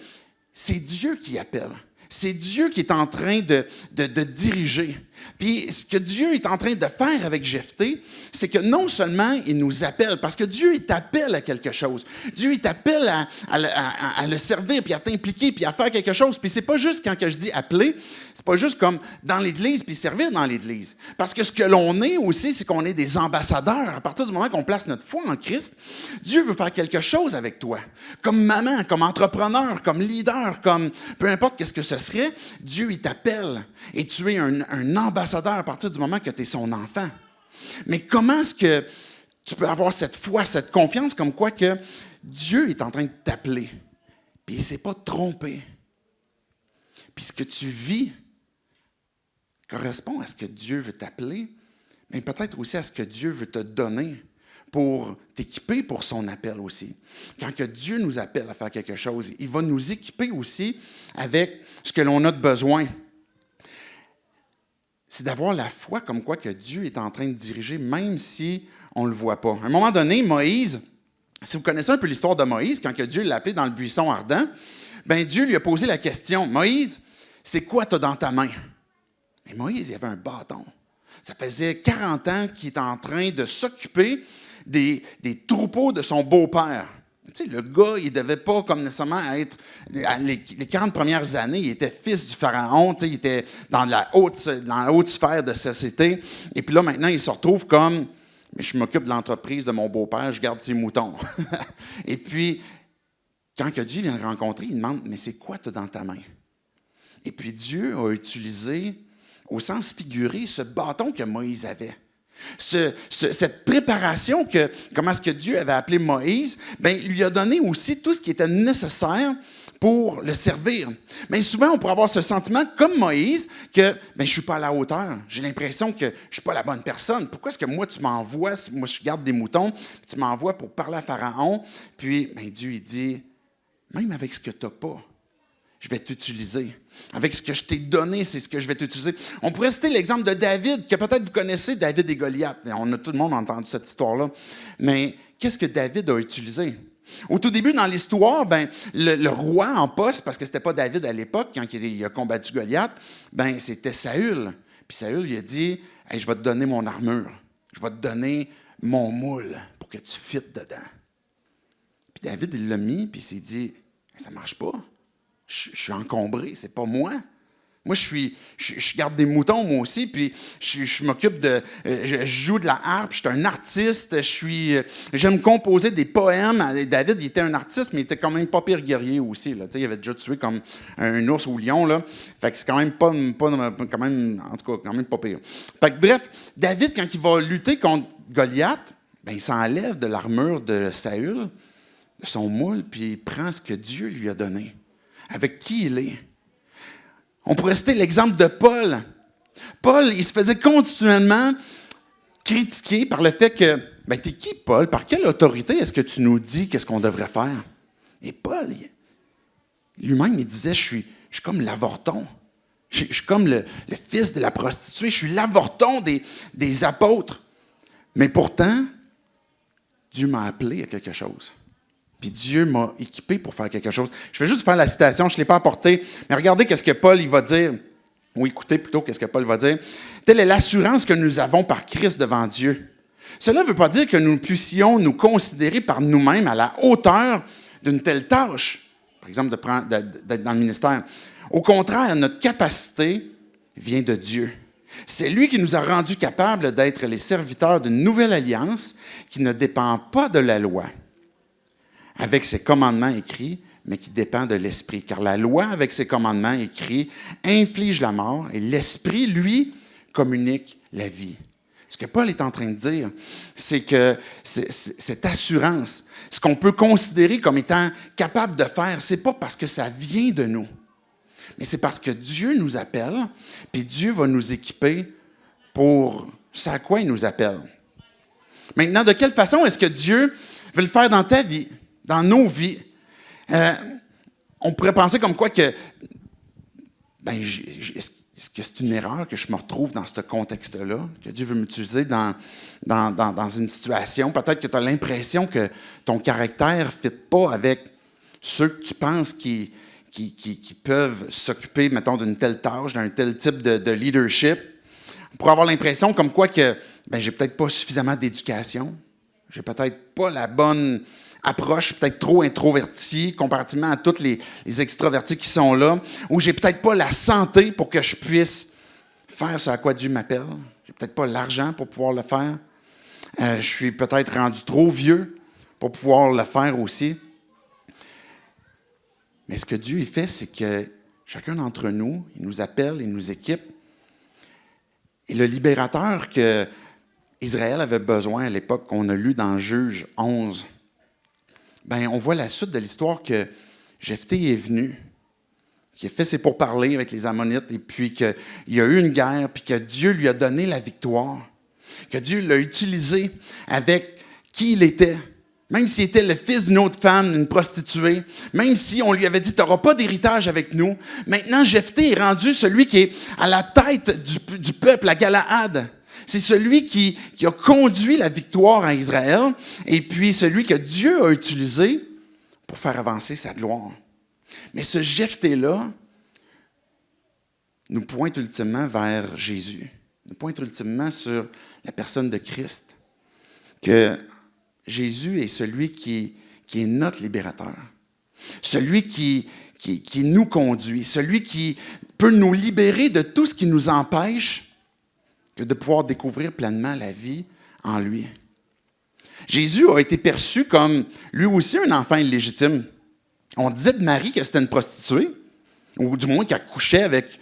[SPEAKER 1] c'est Dieu qui appelle. C'est Dieu qui est en train de diriger. Puis ce que Dieu est en train de faire avec Jephthé, c'est que non seulement il nous appelle, parce que Dieu il t'appelle à quelque chose. Dieu il t'appelle à le servir, puis à t'impliquer, puis à faire quelque chose. Puis c'est pas juste quand que je dis appeler, c'est pas juste comme dans l'Église, puis servir dans l'Église. Parce que ce que l'on est aussi, c'est qu'on est des ambassadeurs. À partir du moment qu'on place notre foi en Christ, Dieu veut faire quelque chose avec toi. Comme maman, comme entrepreneur, comme leader, comme peu importe qu'est-ce que ce serait, Dieu il t'appelle. Et tu es un ambassadeur à partir du moment que tu es son enfant. Mais comment est-ce que tu peux avoir cette foi, cette confiance comme quoi que Dieu est en train de t'appeler, puis il ne s'est pas trompé. Puis ce que tu vis correspond à ce que Dieu veut t'appeler, mais peut-être aussi à ce que Dieu veut te donner pour t'équiper pour son appel aussi. Quand que Dieu nous appelle à faire quelque chose, il va nous équiper aussi avec ce que l'on a de besoin. C'est d'avoir la foi comme quoi que Dieu est en train de diriger, même si on ne le voit pas. À un moment donné, Moïse, si vous connaissez un peu l'histoire de Moïse, quand que Dieu l'a appelé dans le buisson ardent, Dieu lui a posé la question, « Moïse, c'est quoi tu as dans ta main? » Et Moïse, il avait un bâton. Ça faisait 40 ans qu'il était en train de s'occuper des troupeaux de son beau-père. Tu sais, le gars, il ne devait pas comme nécessairement être... Les 40 premières années, il était fils du pharaon, tu sais, il était dans la haute sphère de société. Et puis là, maintenant, il se retrouve comme... Mais je m'occupe de l'entreprise de mon beau-père, je garde ses moutons. Et puis, quand que Dieu vient le rencontrer, il demande, mais c'est quoi tu as dans ta main? Et puis Dieu a utilisé, au sens figuré, ce bâton que Moïse avait. Cette préparation comment est-ce que Dieu avait appelé Moïse, lui a donné aussi tout ce qui était nécessaire pour le servir. Mais souvent, on pourrait avoir ce sentiment, comme Moïse, que je ne suis pas à la hauteur. J'ai l'impression que je ne suis pas la bonne personne. Pourquoi est-ce que moi, tu m'envoies, moi, je garde des moutons, tu m'envoies pour parler à Pharaon, puis Dieu, il dit, Même avec ce que tu n'as pas, je vais t'utiliser. Avec ce que je t'ai donné, c'est ce que je vais t'utiliser. On pourrait citer l'exemple de David, que peut-être vous connaissez, David et Goliath. Tout le monde a entendu cette histoire-là. Mais qu'est-ce que David a utilisé? Au tout début, dans l'histoire, le roi en poste, parce que ce n'était pas David à l'époque, quand il a combattu Goliath, c'était Saül. Puis Saül, il a dit, « Hey, je vais te donner mon armure. Je vais te donner mon moule pour que tu fittes dedans. » Puis David, il l'a mis, puis il s'est dit, « Ça ne marche pas. Je suis encombré, c'est pas moi. Moi, je garde des moutons, moi aussi, puis je m'occupe de... je joue de la harpe, je suis un artiste, j'aime composer des poèmes. David, il était un artiste, mais il était quand même pas pire guerrier aussi. Là. Il avait déjà tué comme un ours ou lion, là. Fait que c'est quand même pas quand même, en tout cas, quand même pas pire. Fait que bref, David, quand il va lutter contre Goliath, il s'enlève de l'armure de Saül, de son moule, puis il prend ce que Dieu lui a donné, avec qui il est. On pourrait citer l'exemple de Paul. Paul, il se faisait continuellement critiquer par le fait que, t'es qui, Paul? Par quelle autorité est-ce que tu nous dis qu'est-ce qu'on devrait faire? Et Paul, lui-même, il disait, je suis comme l'avorton. Je suis comme le fils de la prostituée. Je suis l'avorton des apôtres. Mais pourtant, Dieu m'a appelé à quelque chose. Puis Dieu m'a équipé pour faire quelque chose. Je vais juste faire la citation, je ne l'ai pas apportée, mais regardez qu'est-ce que Paul il va dire, ou écoutez plutôt qu'est-ce que Paul va dire. Telle est l'assurance que nous avons par Christ devant Dieu. Cela ne veut pas dire que nous puissions nous considérer par nous-mêmes à la hauteur d'une telle tâche, par exemple d'être dans le ministère. Au contraire, notre capacité vient de Dieu. C'est lui qui nous a rendus capables d'être les serviteurs d'une nouvelle alliance qui ne dépend pas de la loi, avec ses commandements écrits, mais qui dépend de l'Esprit. Car la loi, avec ses commandements écrits, inflige la mort, et l'Esprit, lui, communique la vie. Ce que Paul est en train de dire, c'est que cette assurance, ce qu'on peut considérer comme étant capable de faire, ce n'est pas parce que ça vient de nous, mais c'est parce que Dieu nous appelle, puis Dieu va nous équiper pour ce à quoi il nous appelle. Maintenant, de quelle façon est-ce que Dieu veut le faire dans ta vie? Dans nos vies, on pourrait penser comme quoi que, est-ce que c'est une erreur que je me retrouve dans ce contexte-là, que Dieu veut m'utiliser dans une situation? Peut-être que tu as l'impression que ton caractère ne fit pas avec ceux que tu penses qui peuvent s'occuper, mettons, d'une telle tâche, d'un tel type de leadership. On pourrait avoir l'impression comme quoi que j'ai peut-être pas suffisamment d'éducation, j'ai peut-être pas la bonne approche, peut-être trop introverti comparativement à tous les extravertis qui sont là, ou j'ai peut-être pas la santé pour que je puisse faire ce à quoi Dieu m'appelle. J'ai peut-être pas l'argent pour pouvoir le faire. Je suis peut-être rendu trop vieux pour pouvoir le faire aussi. Mais ce que Dieu il fait, c'est que chacun d'entre nous, il nous appelle, il nous équipe. Et le libérateur que Israël avait besoin à l'époque, qu'on a lu dans Juge 11, on voit la suite de l'histoire que Jephthé est venu, qui a fait ses pourparlers avec les Ammonites, et puis qu'il y a eu une guerre, puis que Dieu lui a donné la victoire, que Dieu l'a utilisé avec qui il était, même s'il était le fils d'une autre femme, d'une prostituée, même si on lui avait dit « tu n'auras pas d'héritage avec nous », maintenant Jephthé est rendu celui qui est à la tête du peuple à Galaad. C'est celui qui a conduit la victoire à Israël et puis celui que Dieu a utilisé pour faire avancer sa gloire. Mais ce Jephthé-là nous pointe ultimement vers Jésus, nous pointe ultimement sur la personne de Christ, que Jésus est celui qui est notre libérateur, celui qui nous conduit, celui qui peut nous libérer de tout ce qui nous empêche que de pouvoir découvrir pleinement la vie en lui. Jésus a été perçu comme, lui aussi, un enfant illégitime. On disait de Marie que c'était une prostituée, ou du moins qu'elle couchait avec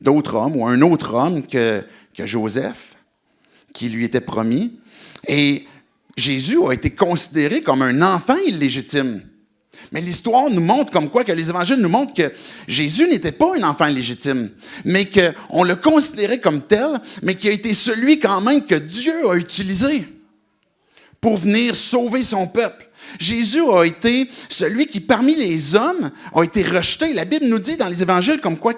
[SPEAKER 1] d'autres hommes, ou un autre homme que Joseph, qui lui était promis. Et Jésus a été considéré comme un enfant illégitime. Mais l'histoire nous montre comme quoi, que les évangiles nous montrent que Jésus n'était pas un enfant légitime, mais qu'on le considérait comme tel, mais qui a été celui quand même que Dieu a utilisé pour venir sauver son peuple, Jésus a été celui qui, parmi les hommes, a été rejeté. La Bible nous dit dans les évangiles comme quoi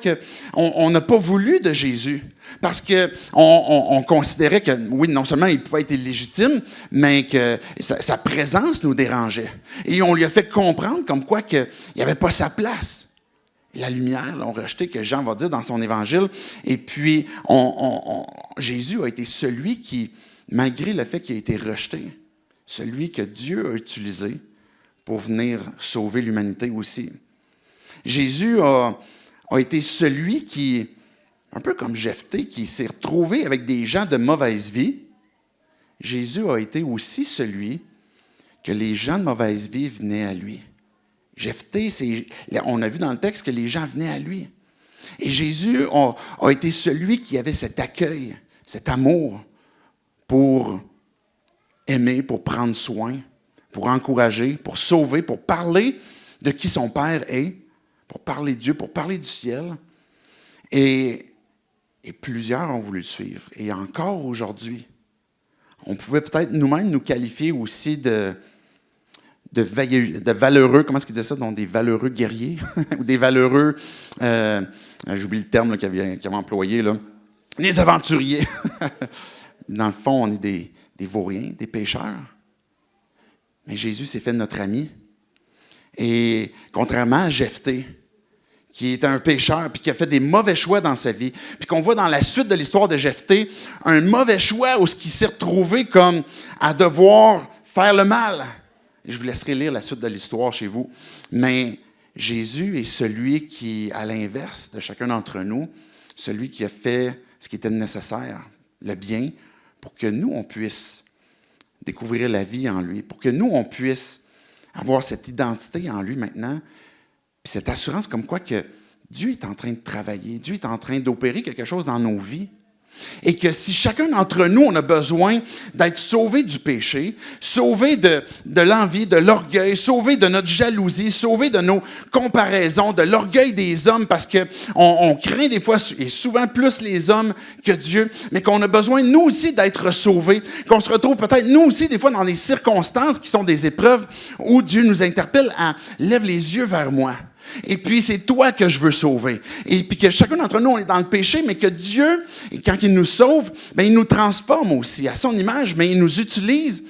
[SPEAKER 1] on n'a pas voulu de Jésus. Parce qu'on considérait que, oui, non seulement il pouvait être illégitime, mais que sa présence nous dérangeait. Et on lui a fait comprendre comme quoi qu'il n'y avait pas sa place. La lumière, l'ont rejeté, que Jean va dire dans son évangile. Et puis, Jésus a été celui qui, malgré le fait qu'il a été rejeté, celui que Dieu a utilisé pour venir sauver l'humanité aussi. Jésus a été celui qui, un peu comme Jephthé, qui s'est retrouvé avec des gens de mauvaise vie. Jésus a été aussi celui que les gens de mauvaise vie venaient à lui. Jephthé, on a vu dans le texte que les gens venaient à lui. Et Jésus a été celui qui avait cet accueil, cet amour pour aimer, pour prendre soin, pour encourager, pour sauver, pour parler de qui son Père est, pour parler de Dieu, pour parler du ciel. Et plusieurs ont voulu le suivre. Et encore aujourd'hui, on pouvait peut-être nous-mêmes nous qualifier aussi de valeureux, comment est-ce qu'ils disaient ça? Donc des valeureux guerriers, ou des valeureux, j'oublie le terme qu'il avait employé, là, des aventuriers. Dans le fond, on est des vauriens, des pécheurs. Mais Jésus s'est fait notre ami. Et contrairement à Jephthé, qui était un pécheur, puis qui a fait des mauvais choix dans sa vie, puis qu'on voit dans la suite de l'histoire de Jephthé, un mauvais choix où il s'est retrouvé comme à devoir faire le mal. Je vous laisserai lire la suite de l'histoire chez vous. Mais Jésus est celui qui, à l'inverse de chacun d'entre nous, celui qui a fait ce qui était nécessaire, le bien, pour que nous, on puisse découvrir la vie en lui, pour que nous, on puisse avoir cette identité en lui maintenant, puis cette assurance comme quoi que Dieu est en train de travailler, Dieu est en train d'opérer quelque chose dans nos vies. Et que si chacun d'entre nous, on a besoin d'être sauvé du péché, sauvé de l'envie, de l'orgueil, sauvé de notre jalousie, sauvé de nos comparaisons, de l'orgueil des hommes, parce qu'on craint des fois, et souvent plus les hommes que Dieu, mais qu'on a besoin, nous aussi, d'être sauvés, qu'on se retrouve peut-être, nous aussi, des fois, dans des circonstances qui sont des épreuves où Dieu nous interpelle à « lève les yeux vers moi ». Et puis, c'est toi que je veux sauver. Et puis que chacun d'entre nous, on est dans le péché, mais que Dieu, quand il nous sauve, bien, il nous transforme aussi à son image, mais il nous utilise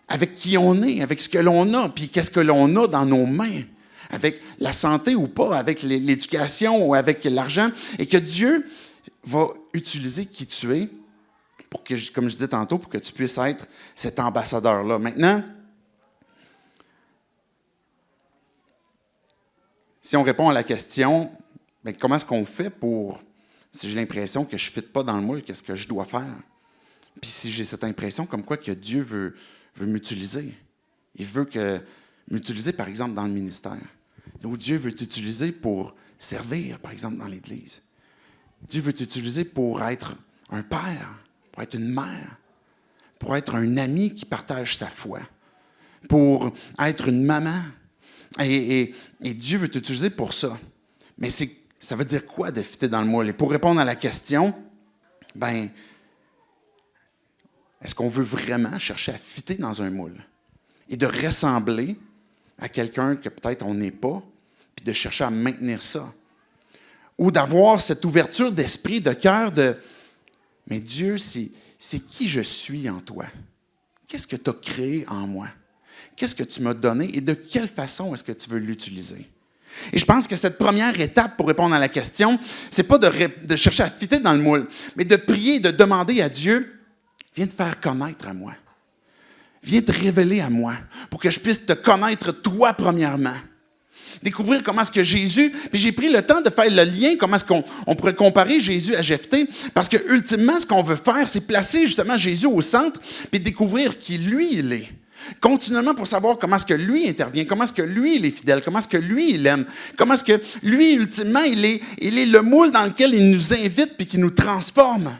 [SPEAKER 1] avec qui on est, avec ce que l'on a, puis qu'est-ce que l'on a dans nos mains, avec la santé ou pas, avec l'éducation ou avec l'argent, et que Dieu va utiliser qui tu es, pour que, comme je disais tantôt, pour que tu puisses être cet ambassadeur-là. Maintenant, si on répond à la question, bien, comment est-ce qu'on fait pour, si j'ai l'impression que je ne fit pas dans le moule, qu'est-ce que je dois faire? Puis si j'ai cette impression comme quoi que Dieu veut m'utiliser, il veut m'utiliser, par exemple, dans le ministère. Ou Dieu veut t'utiliser pour servir, par exemple, dans l'Église. Dieu veut t'utiliser pour être un père, pour être une mère, pour être un ami qui partage sa foi, pour être une maman. Et Dieu veut t'utiliser pour ça. Mais ça veut dire quoi de fitter dans le moule? Et pour répondre à la question, ben, est-ce qu'on veut vraiment chercher à fitter dans un moule? Et de ressembler à quelqu'un que peut-être on n'est pas, puis de chercher à maintenir ça? Ou d'avoir cette ouverture d'esprit, de cœur de « Mais Dieu, c'est qui je suis en toi? Qu'est-ce que tu as créé en moi? Qu'est-ce que tu m'as donné et de quelle façon est-ce que tu veux l'utiliser? » Et je pense que cette première étape pour répondre à la question, c'est pas de chercher à fitter dans le moule, mais de prier, de demander à Dieu, viens te faire connaître à moi. Viens te révéler à moi pour que je puisse te connaître toi premièrement. Découvrir comment est-ce que Jésus, puis j'ai pris le temps de faire le lien, comment est-ce qu'on pourrait comparer Jésus à Jephthé, parce que ultimement, ce qu'on veut faire, c'est placer justement Jésus au centre, puis découvrir qui lui, il est. Continuellement pour savoir comment est-ce que lui intervient, comment est-ce que lui, il est fidèle, comment est-ce que lui, il aime, comment est-ce que lui, ultimement, il est le moule dans lequel il nous invite puis qui nous transforme.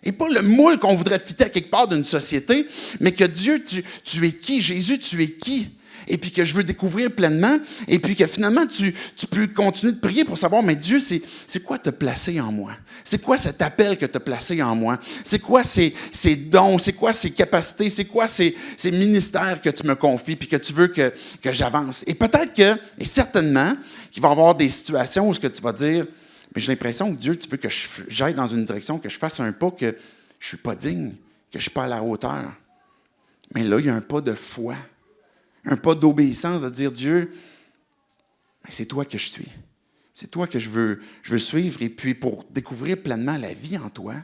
[SPEAKER 1] Et pas le moule qu'on voudrait fitter à quelque part d'une société, mais que Dieu, tu es qui? Jésus, tu es qui? et puis que je veux découvrir pleinement, et puis que finalement, tu peux continuer de prier pour savoir, mais Dieu, c'est quoi te placer en moi? C'est quoi cet appel que tu as placé en moi? C'est quoi ces dons? C'est quoi ces capacités? C'est quoi ces ministères que tu me confies, puis que tu veux que j'avance? Et peut-être que, et certainement, qu'il va y avoir des situations où ce que tu vas dire, mais j'ai l'impression que Dieu, tu veux que j'aille dans une direction, que je fasse un pas que je ne suis pas digne, que je ne suis pas à la hauteur. Mais là, il y a un pas de foi, un pas d'obéissance, de dire, Dieu, c'est toi que je suis. C'est toi que je veux suivre. Et puis, pour découvrir pleinement la vie en toi,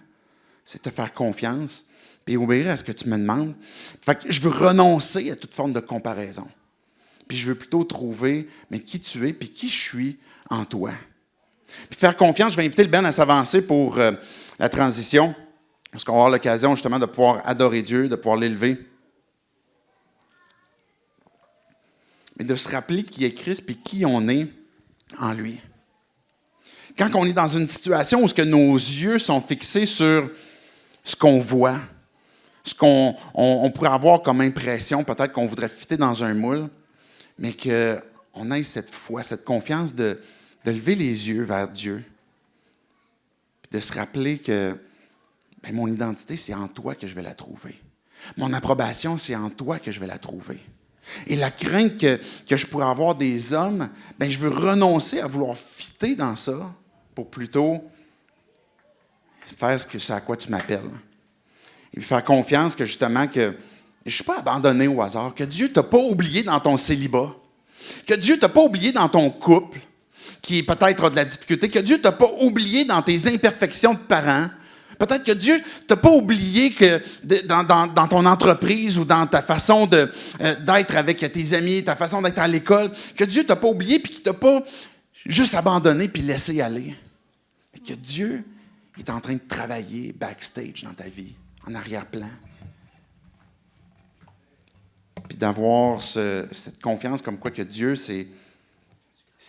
[SPEAKER 1] c'est te faire confiance et obéir à ce que tu me demandes. Fait que je veux renoncer à toute forme de comparaison. Puis je veux plutôt trouver, mais qui tu es, puis qui je suis en toi. Puis faire confiance, je vais inviter le Ben à s'avancer pour la transition, parce qu'on va avoir l'occasion justement de pouvoir adorer Dieu, de pouvoir l'élever. Mais de se rappeler qui est Christ et qui on est en lui. Quand on est dans une situation où nos yeux sont fixés sur ce qu'on voit, ce qu'on pourrait avoir comme impression, peut-être qu'on voudrait fitter dans un moule, mais qu'on ait cette foi, cette confiance de lever les yeux vers Dieu, puis de se rappeler que mon identité, c'est en toi que je vais la trouver. Mon approbation, c'est en toi que je vais la trouver. Et la crainte que je pourrais avoir des hommes, je veux renoncer à vouloir fitter dans ça pour plutôt faire ce à quoi tu m'appelles. Et faire confiance que justement que je ne suis pas abandonné au hasard, que Dieu ne t'a pas oublié dans ton célibat, que Dieu ne t'a pas oublié dans ton couple, qui peut-être a de la difficulté, que Dieu ne t'a pas oublié dans tes imperfections de parents. Peut-être que Dieu ne t'a pas oublié que dans ton entreprise ou dans ta façon d'être avec tes amis, ta façon d'être à l'école, que Dieu ne t'a pas oublié et qu'il ne t'a pas juste abandonné puis laissé aller. Mais que Dieu est en train de travailler backstage dans ta vie, en arrière-plan. Puis d'avoir cette confiance comme quoi que Dieu, c'est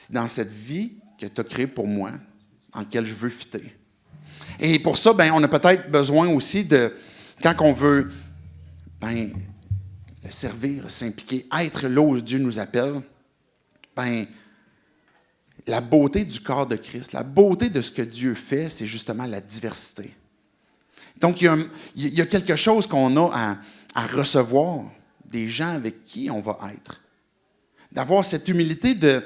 [SPEAKER 1] dans cette vie que tu as créée pour moi, dans laquelle je veux fitter. Et pour ça, on a peut-être besoin aussi quand on veut le servir, s'impliquer, être là où Dieu nous appelle, la beauté du corps de Christ, la beauté de ce que Dieu fait, c'est justement la diversité. Donc, il y a quelque chose qu'on a à recevoir des gens avec qui on va être. D'avoir cette humilité de,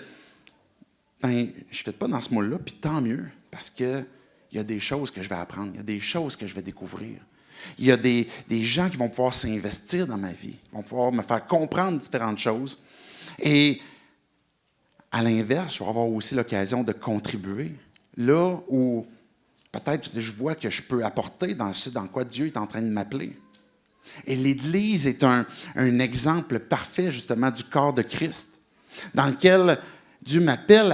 [SPEAKER 1] je ne fais pas dans ce moule-là, puis tant mieux, parce que il y a des choses que je vais apprendre, il y a des choses que je vais découvrir. Il y a des gens qui vont pouvoir s'investir dans ma vie, qui vont pouvoir me faire comprendre différentes choses. Et à l'inverse, je vais avoir aussi l'occasion de contribuer. Là où peut-être je vois que je peux apporter dans ce dans quoi Dieu est en train de m'appeler. Et l'Église est un exemple parfait justement du corps de Christ, dans lequel Dieu m'appelle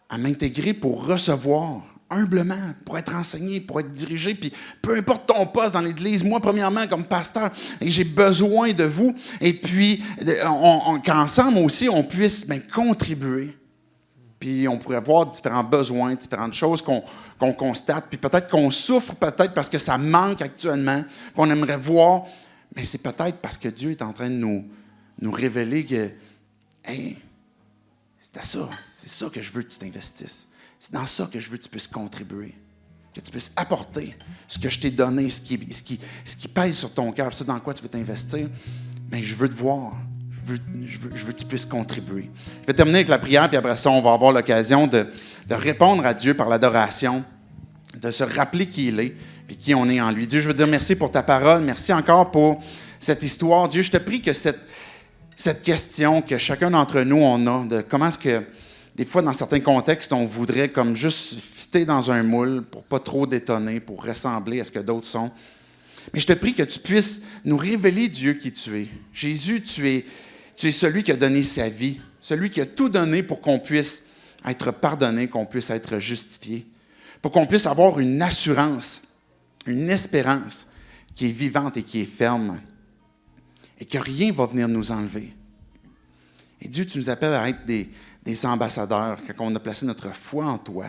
[SPEAKER 1] à m'intégrer pour recevoir humblement, pour être enseigné, pour être dirigé, puis peu importe ton poste dans l'Église, moi, premièrement, comme pasteur, j'ai besoin de vous, et puis qu'ensemble aussi, on puisse contribuer. Puis on pourrait voir différents besoins, différentes choses qu'on constate, puis peut-être qu'on souffre, peut-être parce que ça manque actuellement, qu'on aimerait voir, mais c'est peut-être parce que Dieu est en train de nous révéler que, hey, c'est ça que je veux que tu t'investisses. C'est dans ça que je veux que tu puisses contribuer, que tu puisses apporter ce que je t'ai donné, ce qui pèse sur ton cœur, ce dans quoi tu veux t'investir. Mais je veux te voir. Je veux que tu puisses contribuer. Je vais terminer avec la prière, puis après ça, on va avoir l'occasion de répondre à Dieu par l'adoration, de se rappeler qui il est, puis qui on est en lui. Dieu, je veux dire merci pour ta parole. Merci encore pour cette histoire. Dieu, je te prie que cette question que chacun d'entre nous, on a, de comment est-ce que des fois, dans certains contextes, on voudrait comme juste fitter dans un moule pour pas trop détonner, pour ressembler à ce que d'autres sont. Mais je te prie que tu puisses nous révéler, Dieu, qui tu es. Jésus, tu es celui qui a donné sa vie, celui qui a tout donné pour qu'on puisse être pardonné, qu'on puisse être justifié, pour qu'on puisse avoir une assurance, une espérance qui est vivante et qui est ferme, et que rien ne va venir nous enlever. Et Dieu, tu nous appelles à être des ambassadeurs, quand on a placé notre foi en toi.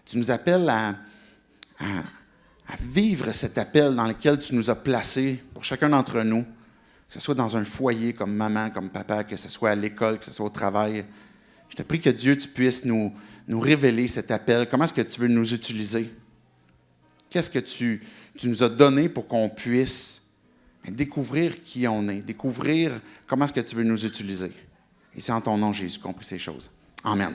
[SPEAKER 1] Tu nous appelles à vivre cet appel dans lequel tu nous as placés, pour chacun d'entre nous, que ce soit dans un foyer comme maman, comme papa, que ce soit à l'école, que ce soit au travail. Je te prie que Dieu, tu puisses nous révéler cet appel. Comment est-ce que tu veux nous utiliser? Qu'est-ce que tu nous as donné pour qu'on puisse découvrir qui on est, découvrir comment est-ce que tu veux nous utiliser. Et c'est en ton nom, Jésus, qu'on prie ces choses. Amen.